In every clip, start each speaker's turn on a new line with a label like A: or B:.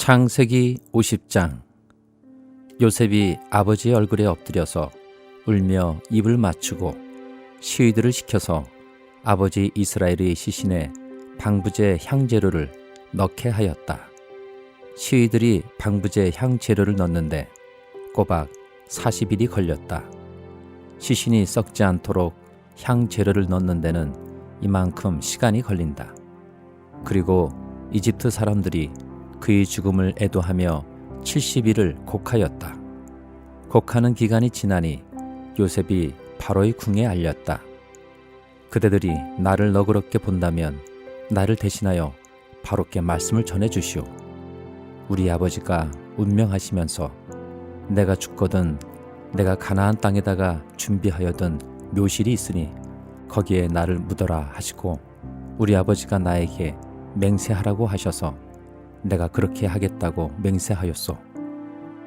A: 창세기 50장. 요셉이 아버지의 얼굴에 엎드려서 울며 입을 맞추고 시위들을 시켜서 아버지 이스라엘의 시신에 방부제 향재료를 넣게 하였다. 시위들이 방부제 향재료를 넣는데 꼬박 40일이 걸렸다. 시신이 썩지 않도록 향재료를 넣는 데는 이만큼 시간이 걸린다. 그리고 이집트 사람들이 그의 죽음을 애도하며 70일을 곡하였다. 곡하는 기간이 지나니 요셉이 바로의 궁에 알렸다. 그대들이 나를 너그럽게 본다면 나를 대신하여 바로께 말씀을 전해주시오. 우리 아버지가 운명하시면서 내가 죽거든 내가 가나안 땅에다가 준비하여둔 묘실이 있으니 거기에 나를 묻어라 하시고 우리 아버지가 나에게 맹세하라고 하셔서 내가 그렇게 하겠다고 맹세하였소.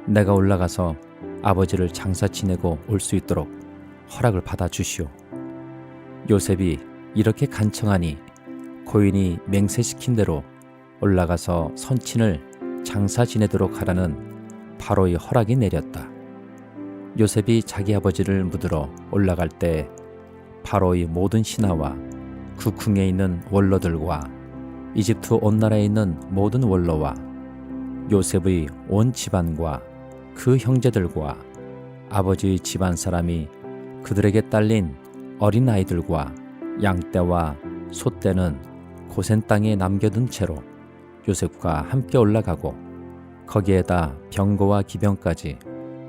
A: 내가 올라가서 아버지를 장사 지내고 올 수 있도록 허락을 받아 주시오. 요셉이 이렇게 간청하니 고인이 맹세시킨 대로 올라가서 선친을 장사 지내도록 하라는 바로의 허락이 내렸다. 요셉이 자기 아버지를 묻으러 올라갈 때 바로의 모든 신하와 그 궁에 있는 원로들과 이집트 온 나라에 있는 모든 원로와 요셉의 온 집안과 그 형제들과 아버지의 집안 사람이 그들에게 딸린 어린아이들과 양떼와 소떼는 고센 땅에 남겨둔 채로 요셉과 함께 올라가고 거기에다 병거와 기병까지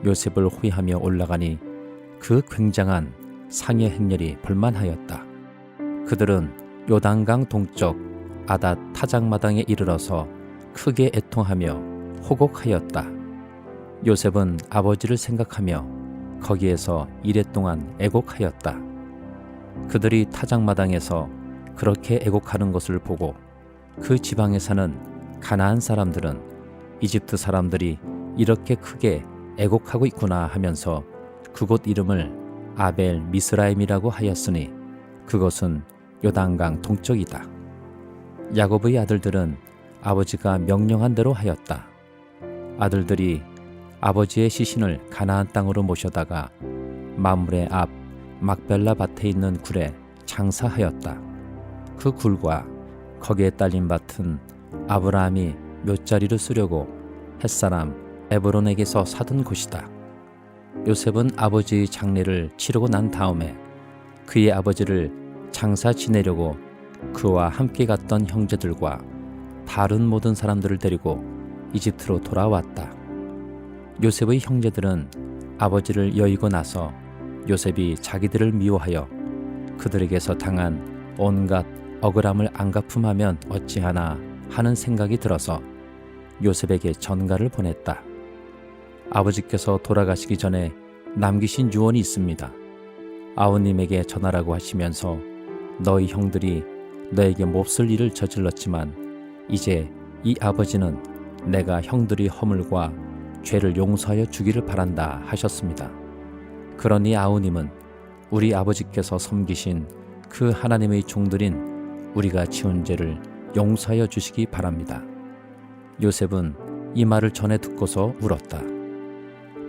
A: 요셉을 호위하며 올라가니 그 굉장한 상해 행렬이 볼만하였다. 그들은 요단강 동쪽 아닷 타작마당에 이르러서 크게 애통하며 호곡하였다. 요셉은 아버지를 생각하며 거기에서 이랫동안 애곡하였다. 그들이 타작마당에서 그렇게 애곡하는 것을 보고 그 지방에 사는 가나안 사람들은 이집트 사람들이 이렇게 크게 애곡하고 있구나 하면서 그곳 이름을 아벨 미스라임이라고 하였으니 그것은 요단강 동쪽이다. 야곱의 아들들은 아버지가 명령한 대로 하였다. 아들들이 아버지의 시신을 가나안 땅으로 모셔다가 마므레 앞 막벨라 밭에 있는 굴에 장사하였다. 그 굴과 거기에 딸린 밭은 아브라함이 묘자리를 쓰려고 햇사람 에브론에게서 사둔 곳이다. 요셉은 아버지의 장례를 치르고 난 다음에 그의 아버지를 장사 지내려고 그와 함께 갔던 형제들과 다른 모든 사람들을 데리고 이집트로 돌아왔다. 요셉의 형제들은 아버지를 여의고 나서 요셉이 자기들을 미워하여 그들에게서 당한 온갖 억울함을 안갚음하면 어찌하나 하는 생각이 들어서 요셉에게 전가를 보냈다. 아버지께서 돌아가시기 전에 남기신 유언이 있습니다. 아우님에게 전하라고 하시면서 너희 형들이 너에게 몹쓸 일을 저질렀지만 이제 이 아버지는 내가 형들의 허물과 죄를 용서하여 주기를 바란다 하셨습니다. 그러니 아우님은 우리 아버지께서 섬기신 그 하나님의 종들인 우리가 지은 죄를 용서하여 주시기 바랍니다. 요셉은 이 말을 전해 듣고서 울었다.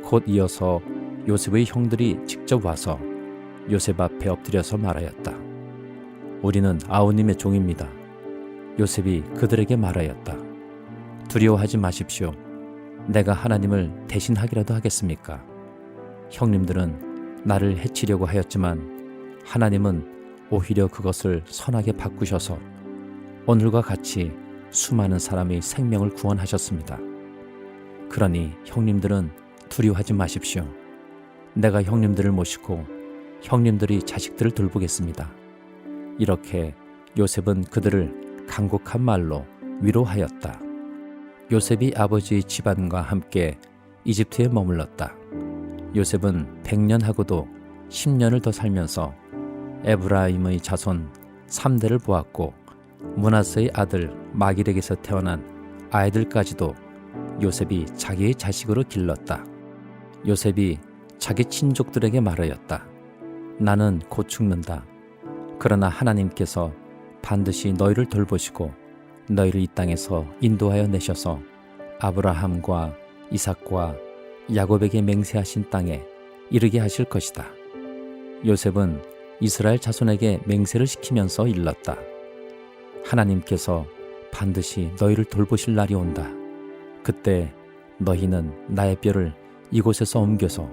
A: 곧 이어서 요셉의 형들이 직접 와서 요셉 앞에 엎드려서 말하였다. 우리는 아우님의 종입니다. 요셉이 그들에게 말하였다. 두려워하지 마십시오. 내가 하나님을 대신하기라도 하겠습니까? 형님들은 나를 해치려고 하였지만 하나님은 오히려 그것을 선하게 바꾸셔서 오늘과 같이 수많은 사람의 생명을 구원하셨습니다. 그러니 형님들은 두려워하지 마십시오. 내가 형님들을 모시고 형님들이 자식들을 돌보겠습니다. 이렇게 요셉은 그들을 간곡한 말로 위로하였다. 요셉이 아버지의 집안과 함께 이집트에 머물렀다. 요셉은 100년하고도 10년을 더 살면서 에브라임의 자손 3대를 보았고 므낫세의 아들 마길에게서 태어난 아이들까지도 요셉이 자기의 자식으로 길렀다. 요셉이 자기 친족들에게 말하였다. 나는 곧 죽는다. 그러나 하나님께서 반드시 너희를 돌보시고 너희를 이 땅에서 인도하여 내셔서 아브라함과 이삭과 야곱에게 맹세하신 땅에 이르게 하실 것이다. 요셉은 이스라엘 자손에게 맹세를 시키면서 일렀다. 하나님께서 반드시 너희를 돌보실 날이 온다. 그때 너희는 나의 뼈를 이곳에서 옮겨서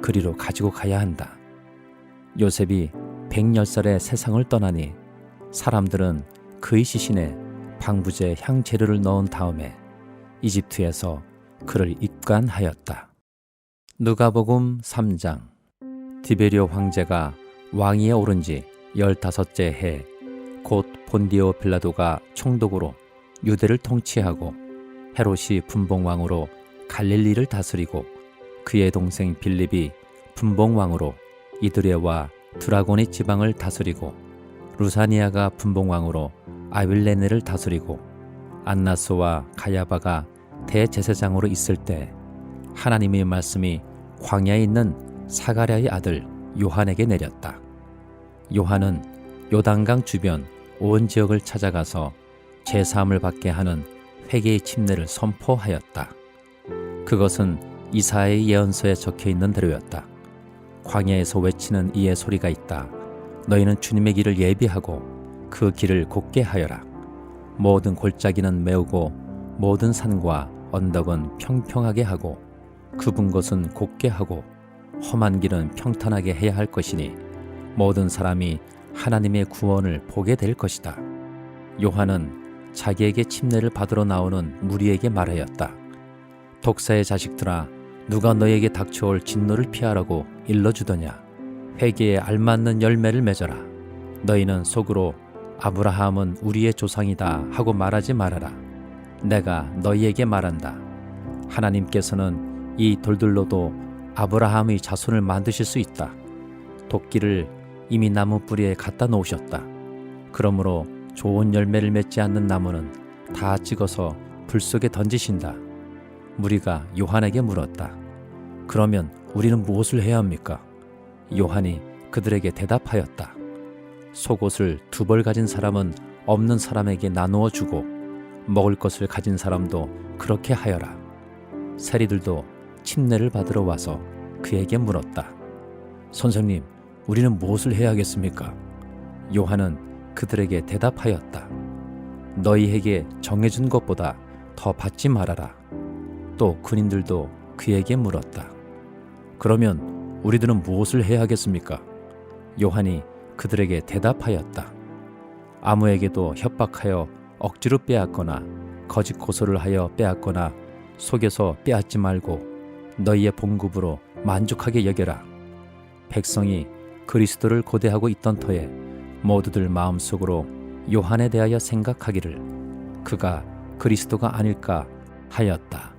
A: 그리로 가지고 가야 한다. 요셉이 110살에 세상을 떠나니 사람들은 그의 시신에 방부제 향재료를 넣은 다음에 이집트에서 그를 입간하였다. 누가복음 3장. 디베리오 황제가 왕위에 오른 지 15째 해 곧 본디오 빌라도가 총독으로 유대를 통치하고 헤롯이 분봉왕으로 갈릴리를 다스리고 그의 동생 빌립이 분봉왕으로 이드레와 드라고니 지방을 다스리고 루사니아가 분봉왕으로 아빌레네를 다스리고 안나스와 가야바가 대제사장으로 있을 때 하나님의 말씀이 광야에 있는 사가랴의 아들 요한에게 내렸다. 요한은 요단강 주변 온 지역을 찾아가서 제사함을 받게 하는 회개의 침례를 선포하였다. 그것은 이사야의 예언서에 적혀있는 대로였다. 광야에서 외치는 이의 소리가 있다. 너희는 주님의 길을 예비하고 그 길을 곧게 하여라. 모든 골짜기는 메우고 모든 산과 언덕은 평평하게 하고 굽은 곳은 곧게 하고 험한 길은 평탄하게 해야 할 것이니 모든 사람이 하나님의 구원을 보게 될 것이다. 요한은 자기에게 침례를 받으러 나오는 무리에게 말하였다. 독사의 자식들아, 누가 너에게 닥쳐올 진노를 피하라고 일러주더냐. 회개에 알맞는 열매를 맺어라. 너희는 속으로 아브라함은 우리의 조상이다 하고 말하지 말아라. 내가 너희에게 말한다. 하나님께서는 이 돌들로도 아브라함의 자손을 만드실 수 있다. 도끼를 이미 나무 뿌리에 갖다 놓으셨다. 그러므로 좋은 열매를 맺지 않는 나무는 다 찍어서 불 속에 던지신다. 무리가 요한에게 물었다. 그러면 우리는 무엇을 해야 합니까? 요한이 그들에게 대답하였다. 속옷을 2벌 가진 사람은 없는 사람에게 나누어 주고 먹을 것을 가진 사람도 그렇게 하여라. 세리들도 침례를 받으러 와서 그에게 물었다. 선생님, 우리는 무엇을 해야 하겠습니까? 요한은 그들에게 대답하였다. 너희에게 정해준 것보다 더 받지 말아라. 또 군인들도 그에게 물었다. 그러면 우리들은 무엇을 해야 하겠습니까? 요한이 그들에게 대답하였다. 아무에게도 협박하여 억지로 빼앗거나 거짓 고소를 하여 빼앗거나 속여서 빼앗지 말고 너희의 봉급으로 만족하게 여겨라. 백성이 그리스도를 고대하고 있던 터에 모두들 마음속으로 요한에 대하여 생각하기를 그가 그리스도가 아닐까 하였다.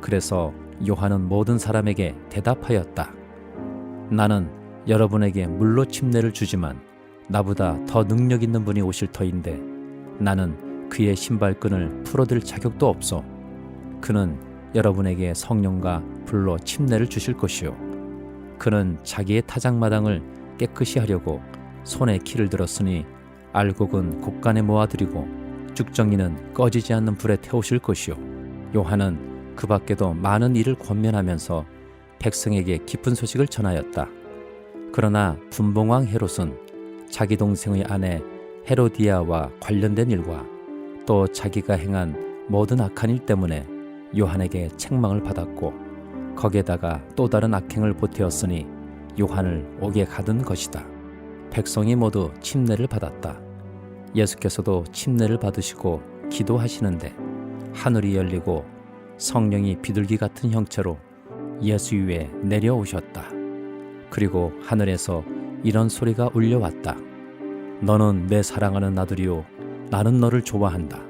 A: 그래서 요한은 모든 사람에게 대답하였다. 나는 여러분에게 물로 침례를 주지만 나보다 더 능력 있는 분이 오실 터인데 나는 그의 신발끈을 풀어들 자격도 없어. 그는 여러분에게 성령과 불로 침례를 주실 것이요. 그는 자기의 타작마당을 깨끗이 하려고 손에 키를 들었으니 알곡은 곡간에 모아드리고 쭉정이는 꺼지지 않는 불에 태우실 것이요. 요한은 그 밖에도 많은 일을 권면하면서 백성에게 기쁜 소식을 전하였다. 그러나 분봉왕 헤롯은 자기 동생의 아내 헤로디아와 관련된 일과 또 자기가 행한 모든 악한 일 때문에 요한에게 책망을 받았고 거기에다가 또 다른 악행을 보태었으니 요한을 옥에 가둔 것이다. 백성이 모두 침례를 받았다. 예수께서도 침례를 받으시고 기도하시는데 하늘이 열리고 성령이 비둘기 같은 형체로 예수 위에 내려오셨다. 그리고 하늘에서 이런 소리가 울려왔다. 너는 내 사랑하는 아들이요 나는 너를 좋아한다.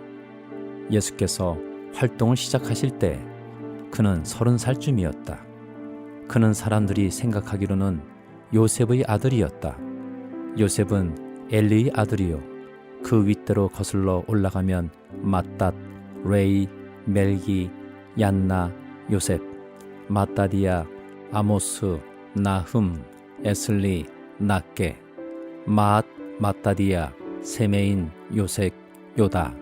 A: 예수께서 활동을 시작하실 때 그는 30살쯤이었다. 그는 사람들이 생각하기로는 요셉의 아들이었다. 요셉은 엘리의 아들이요 그 윗대로 거슬러 올라가면 맏닷, 레이, 멜기, 얀나, 요셉, 마따디아, 아모스, 나흠, 에슬리, 낫게, 마앗, 마따디아, 세메인, 요색, 요다,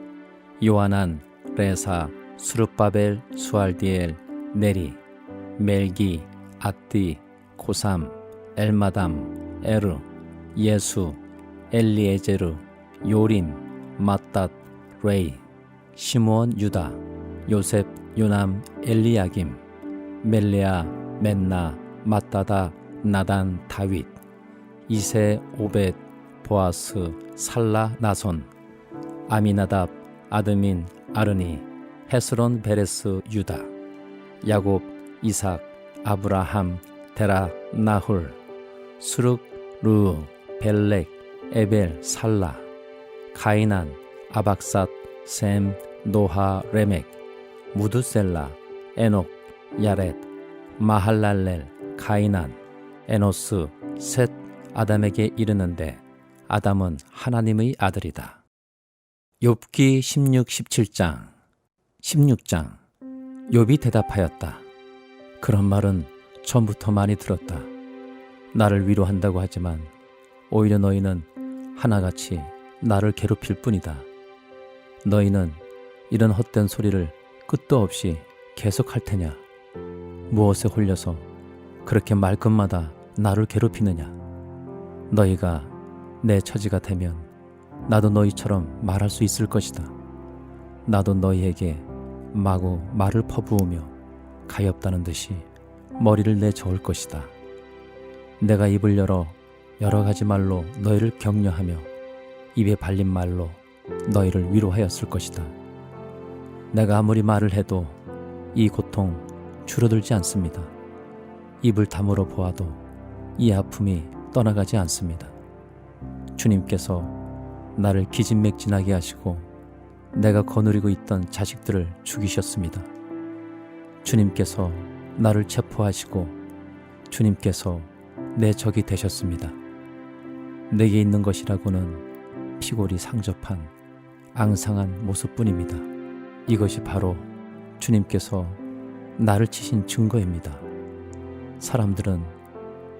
A: 요하난, 레사, 수르바벨, 수알디엘, 네리, 멜기, addi, 고삼, 엘마담, 에르, 예수, 엘리에제르, 요림, 맏닷, 레이, 시므온, 유다, 요셉, 요남, 엘리야김, 멜레아, 맨나, 맏다다, 나단, 다윗, 이세, 오벳, 보아스, 살라, 나손, 아미나답, 아드민, 아르니, 헤스론, 베레스, 유다, 야곱, 이삭, 아브라함, 데라, 나홀, 수륵, 르, 벨렉, 에벨, 살라, 가이난, 아박삿, 셈, 노하, 레멕, 무드셀라, 에녹, 야렛, 마할랄렐, 가이난, 에노스, 셋, 아담에게 이르는데 아담은 하나님의 아들이다. 욥기 16, 17장 16장 욥이 대답하였다. 그런 말은 전부터 많이 들었다. 나를 위로한다고 하지만 오히려 너희는 하나같이 나를 괴롭힐 뿐이다. 너희는 이런 헛된 소리를 끝도 없이 계속할 테냐? 무엇에 홀려서 그렇게 말끝마다 나를 괴롭히느냐? 너희가 내 처지가 되면 나도 너희처럼 말할 수 있을 것이다. 나도 너희에게 마구 말을 퍼부으며 가엾다는 듯이 머리를 내저을 것이다. 내가 입을 열어 여러 가지 말로 너희를 격려하며 입에 발린 말로 너희를 위로하였을 것이다. 내가 아무리 말을 해도 이 고통 줄어들지 않습니다. 입을 다물어 보아도 이 아픔이 떠나가지 않습니다. 주님께서 나를 기진맥진하게 하시고 내가 거느리고 있던 자식들을 죽이셨습니다. 주님께서 나를 체포하시고 주님께서 내 적이 되셨습니다. 내게 있는 것이라고는 피골이 상접한 앙상한 모습뿐입니다. 이것이 바로 주님께서 나를 치신 증거입니다. 사람들은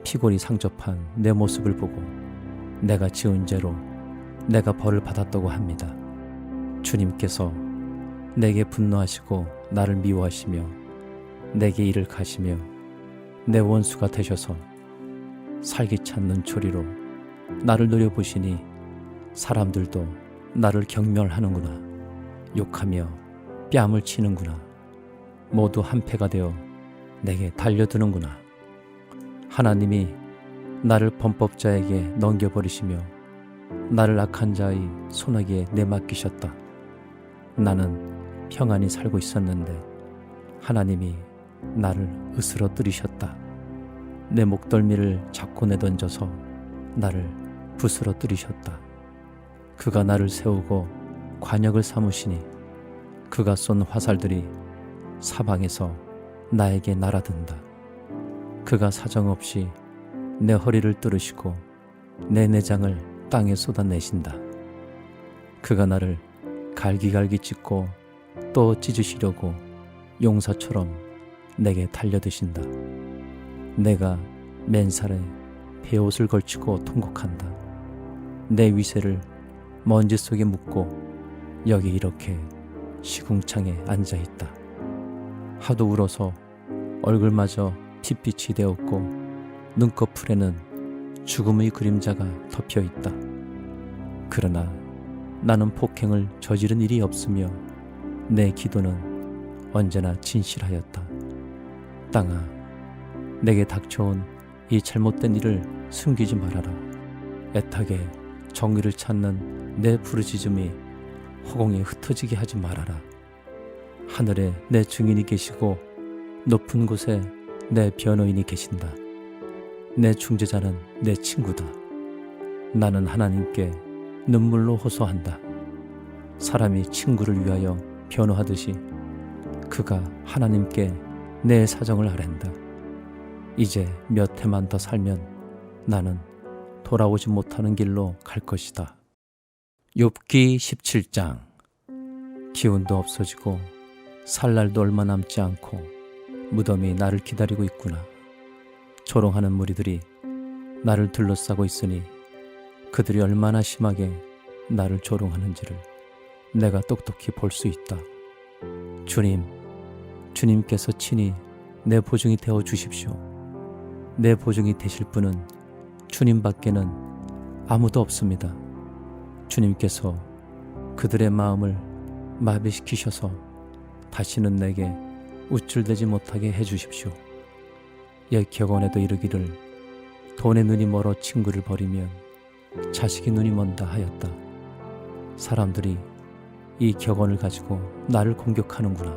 A: 피골이 상접한 내 모습을 보고 내가 지은 죄로 내가 벌을 받았다고 합니다. 주님께서 내게 분노하시고 나를 미워하시며 내게 일을 가시며 내 원수가 되셔서 살기찬 눈초리로 나를 노려보시니 사람들도 나를 경멸하는구나. 욕하며 뺨을 치는구나. 모두 한패가 되어 내게 달려드는구나. 하나님이 나를 범법자에게 넘겨버리시며 나를 악한 자의 손아귀에 내맡기셨다. 나는 평안히 살고 있었는데 하나님이 나를 으스러뜨리셨다. 내 목덜미를 잡고 내던져서 나를 부스러뜨리셨다. 그가 나를 세우고 관역을 삼으시니 그가 쏜 화살들이 사방에서 나에게 날아든다. 그가 사정없이 내 허리를 뚫으시고 내 내장을 땅에 쏟아내신다. 그가 나를 갈기갈기 찢고 또 찢으시려고 용사처럼 내게 달려드신다. 내가 맨살에 베옷을 걸치고 통곡한다. 내 위세를 먼지 속에 묻고 여기 이렇게 시궁창에 앉아있다. 하도 울어서 얼굴마저 핏빛이 되었고 눈꺼풀에는 죽음의 그림자가 덮여있다. 그러나 나는 폭행을 저지른 일이 없으며 내 기도는 언제나 진실하였다. 땅아, 내게 닥쳐온 이 잘못된 일을 숨기지 말아라. 애타게 정의를 찾는 내 부르짖음이 허공에 흩어지게 하지 말아라. 하늘에 내 증인이 계시고 높은 곳에 내 변호인이 계신다. 내 중재자는 내 친구다. 나는 하나님께 눈물로 호소한다. 사람이 친구를 위하여 변호하듯이 그가 하나님께 내 사정을 아랜다. 이제 몇 해만 더 살면 나는 돌아오지 못하는 길로 갈 것이다. 욥기 17장 기운도 없어지고 살 날도 얼마 남지 않고 무덤이 나를 기다리고 있구나. 조롱하는 무리들이 나를 둘러싸고 있으니 그들이 얼마나 심하게 나를 조롱하는지를 내가 똑똑히 볼 수 있다. 주님, 주님께서 친히 내 보증이 되어 주십시오. 내 보증이 되실 분은 주님밖에는 아무도 없습니다. 주님께서 그들의 마음을 마비시키셔서 다시는 내게 우쭐대지 못하게 해주십시오. 옛 격언에도 이르기를 돈에 눈이 멀어 친구를 버리면 자식이 눈이 먼다 하였다. 사람들이 이 격언을 가지고 나를 공격하는구나.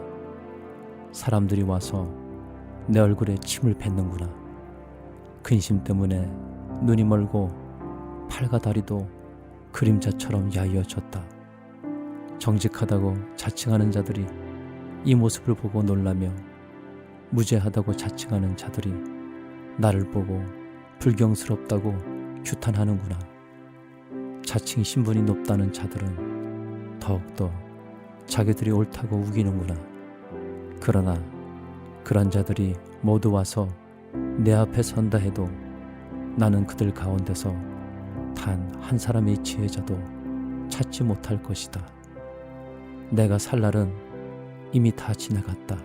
A: 사람들이 와서 내 얼굴에 침을 뱉는구나. 근심 때문에 눈이 멀고 팔과 다리도 그림자처럼 야위어졌다. 정직하다고 자칭하는 자들이 이 모습을 보고 놀라며 무죄하다고 자칭하는 자들이 나를 보고 불경스럽다고 규탄하는구나. 자칭 신분이 높다는 자들은 더욱더 자기들이 옳다고 우기는구나. 그러나 그런 자들이 모두 와서 내 앞에 선다 해도 나는 그들 가운데서 단 한 사람의 지혜자도 찾지 못할 것이다. 내가 살 날은 이미 다 지나갔다.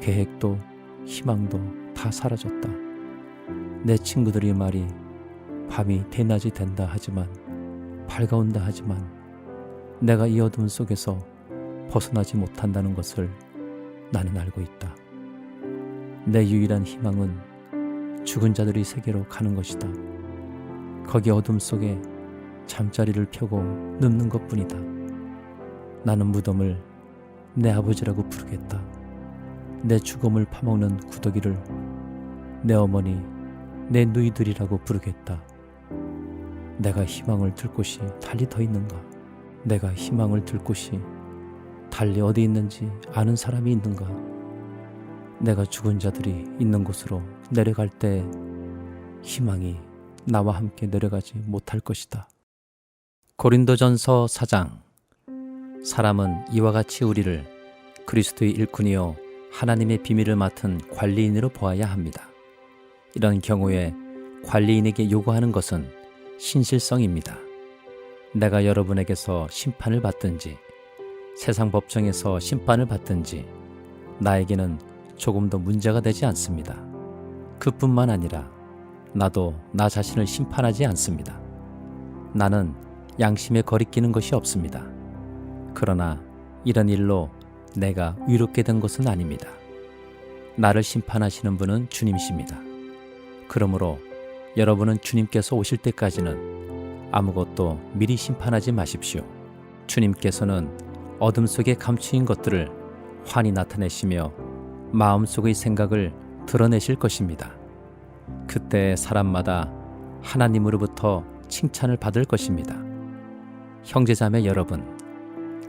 A: 계획도 희망도 다 사라졌다. 내 친구들이 말이 밤이 대낮이 된다 하지만 밝아온다 하지만 내가 이 어둠 속에서 벗어나지 못한다는 것을 나는 알고 있다. 내 유일한 희망은 죽은 자들의 세계로 가는 것이다. 거기 어둠 속에 잠자리를 펴고 눕는 것뿐이다. 나는 무덤을 내 아버지라고 부르겠다. 내 죽음을 파먹는 구더기를 내 어머니, 내 누이들이라고 부르겠다. 내가 희망을 들 곳이 달리 더 있는가? 내가 희망을 들 곳이 달리 어디 있는지 아는 사람이 있는가? 내가 죽은 자들이 있는 곳으로 내려갈 때 희망이 나와 함께 내려가지 못할 것이다. 고린도전서 4장. 사람은 이와 같이 우리를 그리스도의 일꾼이요 하나님의 비밀을 맡은 관리인으로 보아야 합니다. 이런 경우에 관리인에게 요구하는 것은 신실성입니다. 내가 여러분에게서 심판을 받든지 세상 법정에서 심판을 받든지 나에게는 조금도 문제가 되지 않습니다. 그뿐만 아니라 나도 나 자신을 심판하지 않습니다. 나는 양심에 거리끼는 것이 없습니다. 그러나 이런 일로 내가 위롭게 된 것은 아닙니다. 나를 심판하시는 분은 주님이십니다. 그러므로 여러분은 주님께서 오실 때까지는 아무것도 미리 심판하지 마십시오. 주님께서는 어둠 속에 감추인 것들을 환히 나타내시며 마음속의 생각을 드러내실 것입니다. 그때 사람마다 하나님으로부터 칭찬을 받을 것입니다. 형제자매 여러분,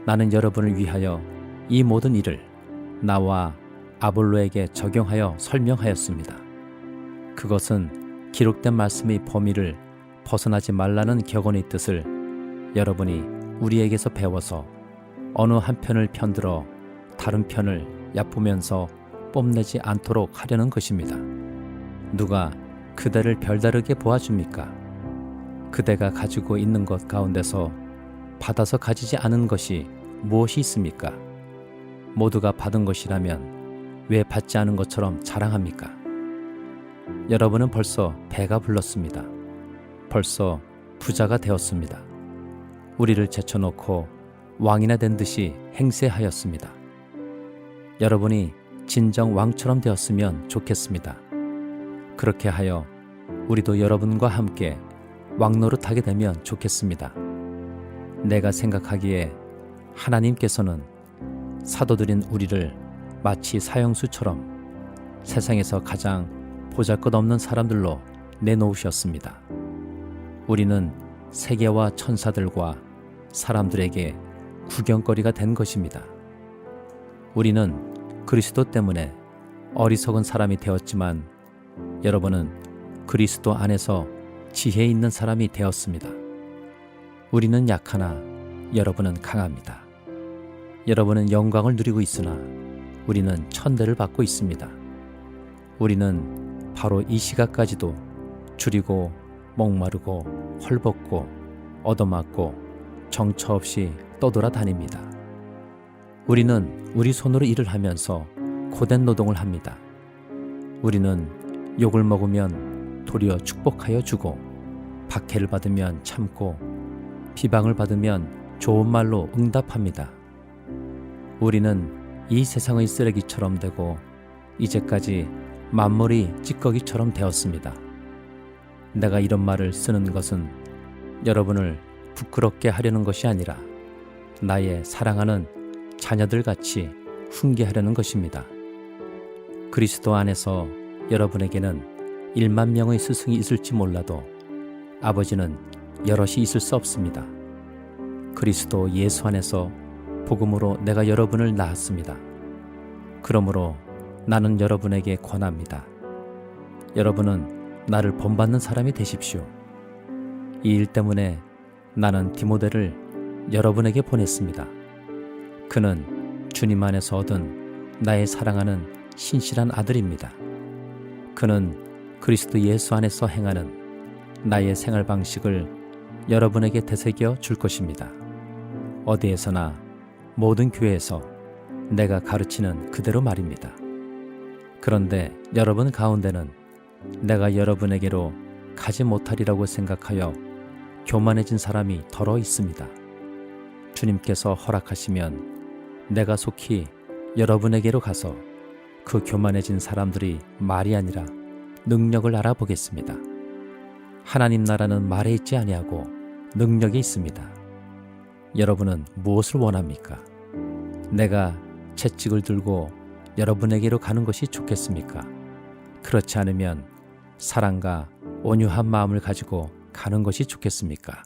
A: 나는 여러분을 위하여 이 모든 일을 나와 아볼로에게 적용하여 설명하였습니다. 그것은 기록된 말씀의 범위를 벗어나지 말라는 격언의 뜻을 여러분이 우리에게서 배워서 어느 한 편을 편들어 다른 편을 얕보면서 뽐내지 않도록 하려는 것입니다. 누가 그대를 별다르게 보아줍니까? 그대가 가지고 있는 것 가운데서 받아서 가지지 않은 것이 무엇이 있습니까? 모두가 받은 것이라면 왜 받지 않은 것처럼 자랑합니까? 여러분은 벌써 배가 불렀습니다. 벌써 부자가 되었습니다. 우리를 제쳐놓고 왕이나 된 듯이 행세하였습니다. 여러분이 진정 왕처럼 되었으면 좋겠습니다. 그렇게 하여 우리도 여러분과 함께 왕노릇하게 되면 좋겠습니다. 내가 생각하기에 하나님께서는 사도들인 우리를 마치 사형수처럼 세상에서 가장 보잘것없는 사람들로 내놓으셨습니다. 우리는 세계와 천사들과 사람들에게 구경거리가 된 것입니다. 우리는 그리스도 때문에 어리석은 사람이 되었지만 여러분은 그리스도 안에서 지혜 있는 사람이 되었습니다. 우리는 약하나 여러분은 강합니다. 여러분은 영광을 누리고 있으나 우리는 천대를 받고 있습니다. 우리는 바로 이 시각까지도 줄이고 목마르고 헐벗고 얻어맞고 정처 없이 떠돌아다닙니다. 우리는 우리 손으로 일을 하면서 고된 노동을 합니다. 우리는 욕을 먹으면 도리어 축복하여 주고, 박해를 받으면 참고, 비방을 받으면 좋은 말로 응답합니다. 우리는 이 세상의 쓰레기처럼 되고 이제까지 만물이 찌꺼기처럼 되었습니다. 내가 이런 말을 쓰는 것은 여러분을 부끄럽게 하려는 것이 아니라 나의 사랑하는 자녀들 같이 훈계하려는 것입니다. 그리스도 안에서 여러분에게는 1만 명의 스승이 있을지 몰라도 아버지는 여럿이 있을 수 없습니다. 그리스도 예수 안에서 복음으로 내가 여러분을 낳았습니다. 그러므로 나는 여러분에게 권합니다. 여러분은 나를 본받는 사람이 되십시오. 이 일 때문에 나는 디모데를 여러분에게 보냈습니다. 그는 주님 안에서 얻은 나의 사랑하는 신실한 아들입니다. 그는 그리스도 예수 안에서 행하는 나의 생활 방식을 여러분에게 되새겨 줄 것입니다. 어디에서나 모든 교회에서 내가 가르치는 그대로 말입니다. 그런데 여러분 가운데는 내가 여러분에게로 가지 못하리라고 생각하여 교만해진 사람이 덜어 있습니다. 주님께서 허락하시면 내가 속히 여러분에게로 가서 그 교만해진 사람들이 말이 아니라 능력을 알아보겠습니다. 하나님 나라는 말에 있지 아니하고 능력이 있습니다. 여러분은 무엇을 원합니까? 내가 채찍을 들고 여러분에게로 가는 것이 좋겠습니까? 그렇지 않으면 사랑과 온유한 마음을 가지고 가는 것이 좋겠습니까?